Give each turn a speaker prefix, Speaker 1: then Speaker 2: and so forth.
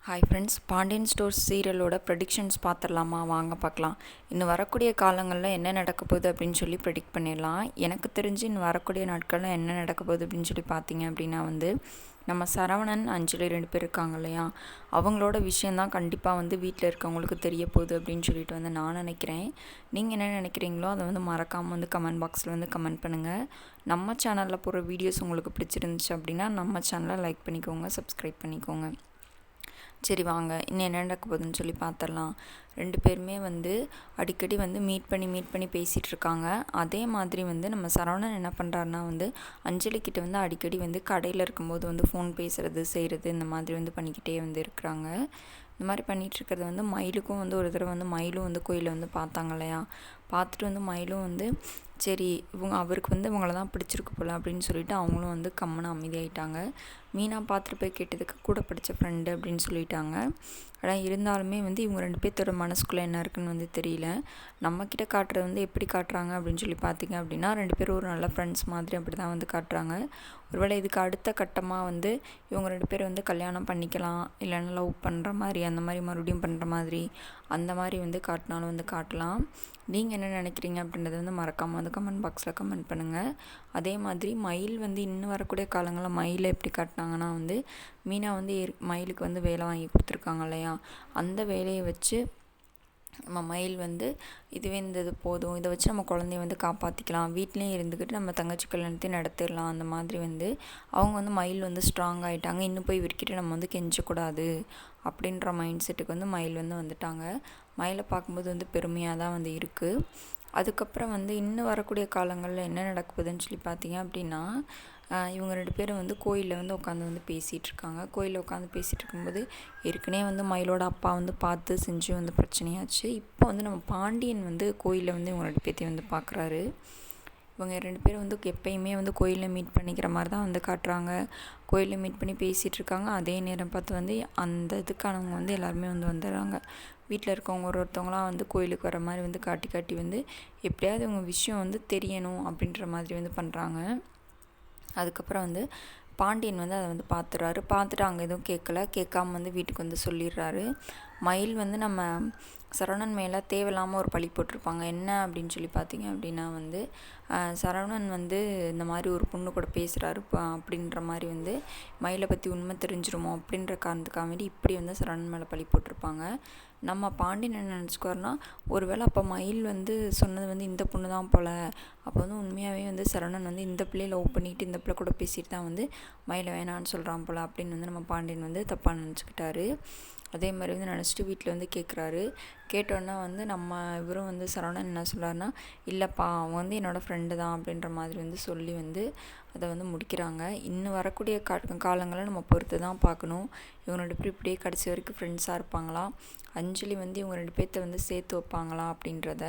Speaker 1: Hi friends, Pandian stores சீரியலோட predictions பார்த்துடலாமா? வாங்க பார்க்கலாம். இன்னும் வரக்கூடிய காலங்களில் என்ன நடக்க போகுது அப்படின்னு சொல்லி ப்ரெடிக்ட் பண்ணிடலாம். எனக்கு தெரிஞ்சு இன்னும் வரக்கூடிய நாட்களில் என்ன நடக்க போகுது அப்படின்னு சொல்லி பார்த்தீங்க அப்படின்னா நம்ம சரவணன், அஞ்சலி 2 பேர் இருக்காங்க இல்லையா, அவங்களோட விஷயந்தான் கண்டிப்பாக வீட்டில் இருக்கவங்களுக்கு தெரிய போகுது அப்படின்னு சொல்லிட்டு நான் நினைக்கிறேன். நீங்கள் என்ன நினைக்கிறீங்களோ அதை மறக்காமல் கமெண்ட் பாக்ஸில் கமெண்ட் பண்ணுங்கள். நம்ம சேனலில் போகிற வீடியோஸ் உங்களுக்கு பிடிச்சிருந்துச்சு அப்படின்னா நம்ம சேனலை லைக் பண்ணிக்கோங்க, சப்ஸ்கிரைப் பண்ணிக்கோங்க. சரி வாங்க, இன்னும் என்ன நடக்க போகுதுன்னு சொல்லி பார்த்துடலாம். 2 பேருமே அடிக்கடி மீட் பண்ணி பேசிகிட்டு இருக்காங்க. அதே மாதிரி நம்ம சரவணன் என்ன பண்ணுறாருனா அஞ்சலிக்கிட்ட அடிக்கடி கடையில் இருக்கும்போது ஃபோன் பேசுகிறது செய்கிறது இந்த மாதிரி பண்ணிக்கிட்டே இருக்கிறாங்க. இந்த மாதிரி பண்ணிகிட்ருக்கிறது மயிலுக்கும் ஒரு தடவை மயிலும் கோயிலில் பார்த்தாங்க இல்லையா, பார்த்துட்டு மயிலும் சரி அவருக்கு இவங்கள தான் பிடிச்சிருக்கு போல் அப்படின்னு சொல்லிட்டு அவங்களும் கம்முன்னு அமைதியாயிட்டாங்க. மீனா பார்த்துட்டு போய் கேட்டதுக்கு கூட படித்த ஃப்ரெண்டு அப்படின்னு சொல்லிட்டாங்க. ஆனால் இருந்தாலுமே இவங்க 2 பேர்த்தோட மனசுக்குள்ளே என்ன இருக்குன்னு தெரியல. நம்மக்கிட்ட காட்டுறது எப்படி காட்டுறாங்க அப்படின்னு சொல்லி பார்த்தீங்க அப்படின்னா 2 பேரும் ஒரு நல்ல ஃப்ரெண்ட்ஸ் மாதிரி அப்படி தான் காட்டுறாங்க. ஒருவேளை இதுக்கு அடுத்த கட்டமாக இவங்க 2 பேரும் கல்யாணம் பண்ணிக்கலாம், இல்லைன்னா லவ் பண்ணுற மாதிரி அந்த மாதிரி மறுபடியும் பண்ணுற மாதிரி அந்த மாதிரி காட்டினாலும் காட்டலாம். நீங்கள் என்ன நினைக்கிறீங்க அப்படின்றத மறக்காமல் கமெண்ட் பாக்ஸில் கமெண்ட் பண்ணுங்கள். அதே மாதிரி மயில் இன்னும் வரக்கூடிய காலங்களில் மயிலை எப்படி காட்டினாங்கன்னா மீனா மயிலுக்கு வேலை வாங்கி கொடுத்துருக்காங்க இல்லையா, அந்த வேலையை வச்சு நம்ம மயில் இதுவே இது போதும், இதை வச்சு நம்ம குழந்தைய காப்பாற்றிக்கலாம், வீட்லேயும் இருந்துக்கிட்டு நம்ம தங்கச்சி கல்யாணத்தையும் நடத்திடலாம். அந்த மாதிரி அவங்க மயில் ஸ்ட்ராங் ஆகிட்டாங்க. இன்னும் போய் இவர்கிட்ட நம்ம கெஞ்சக்கூடாது அப்படின்ற மைண்ட் செட்டுக்கு மயில் வந்துட்டாங்க. மயிலை பார்க்கும்போது பெருமையாக தான் இருக்குது. அதுக்கப்புறம் இன்னும் வரக்கூடிய காலங்களில் என்ன நடக்குதுன்னு சொல்லி பார்த்தீங்க அப்படின்னா இவங்க 2 பேரும் கோயிலில் உட்காந்து பேசிகிட்ருக்காங்க. கோயிலில் உட்காந்து பேசிகிட்டு இருக்கும்போது ஏற்கனவே மயிலோட அப்பா பார்த்து செஞ்சு பிரச்சனையாச்சு. இப்போ நம்ம பாண்டியன் கோயிலில் இவங்க 2 பேர்த்தையும் பார்க்குறாரு. இவங்க 2 பேரும் எப்பயுமே கோயிலில் மீட் பண்ணிக்கிற மாதிரி தான் காட்டுறாங்க. கோயிலில் மீட் பண்ணி பேசிகிட்ருக்காங்க. அதே நேரம் பார்த்து அந்த இதுக்கானவங்க எல்லாருமே வந்துடுறாங்க. வீட்டில் இருக்கவங்க ஒருத்தவங்களாம் கோயிலுக்கு வர மாதிரி காட்டி எப்படியாவது இவங்க விஷயம் தெரியணும் அப்படின்ற மாதிரி பண்ணுறாங்க. அதுக்கப்புறம் பாண்டியன் அதை பார்த்துறாரு. பார்த்துட்டு அங்கே எதுவும் கேட்காம வீட்டுக்கு சொல்லிடுறாரு. மயில் நம்ம சரவணன் மேலே தேவையில்லாமல் ஒரு பழி போட்டிருப்பாங்க. என்ன அப்படின்னு சொல்லி பார்த்தீங்க அப்படின்னா சரவணன் இந்த மாதிரி ஒரு பொண்ணு கூட பேசுகிறாரு அப்படின்ற மாதிரி மயிலை பற்றி உண்மை தெரிஞ்சிருமோ அப்படின்ற காரணத்துக்காக வேண்டி இப்படி சரவணன் மேலே பழி போட்டிருப்பாங்க. நம்ம பாண்டியன் என்ன நினச்சிக்குவாருன்னா, ஒருவேளை அப்போ மயில் சொன்னது இந்த பொண்ணு தான் போல், அப்போ உண்மையாகவே சரவணன் இந்த பிள்ளையை லவ் பண்ணிவிட்டு இந்த பிள்ளை கூட பேசிட்டு தான் மயிலை வேணான்னு சொல்கிறான் போல் அப்படின்னு நம்ம பாண்டியன் தப்பாக நினச்சிக்கிட்டாரு. அதே மாதிரி நினச்சிட்டு வீட்டில் கேட்குறாரு. கேட்டோன்னா நம்ம இவரும் சரவணன் என்ன சொல்கிறாருன்னா, இல்லைப்பா அவன் என்னோடய ஃப்ரெண்டு தான் அப்படின்ற மாதிரி சொல்லி அதை முடிக்கிறாங்க. இன்னும் வரக்கூடிய காலங்களை நம்ம பொறுத்து தான் பார்க்கணும். இவங்க 2 பேர் இப்படியே கடைசி வரைக்கும் ஃப்ரெண்ட்ஸாக இருப்பாங்களா, அஞ்சலி இவங்க 2 பேர்த்த சேர்த்து வைப்பாங்களா அப்படின்றத.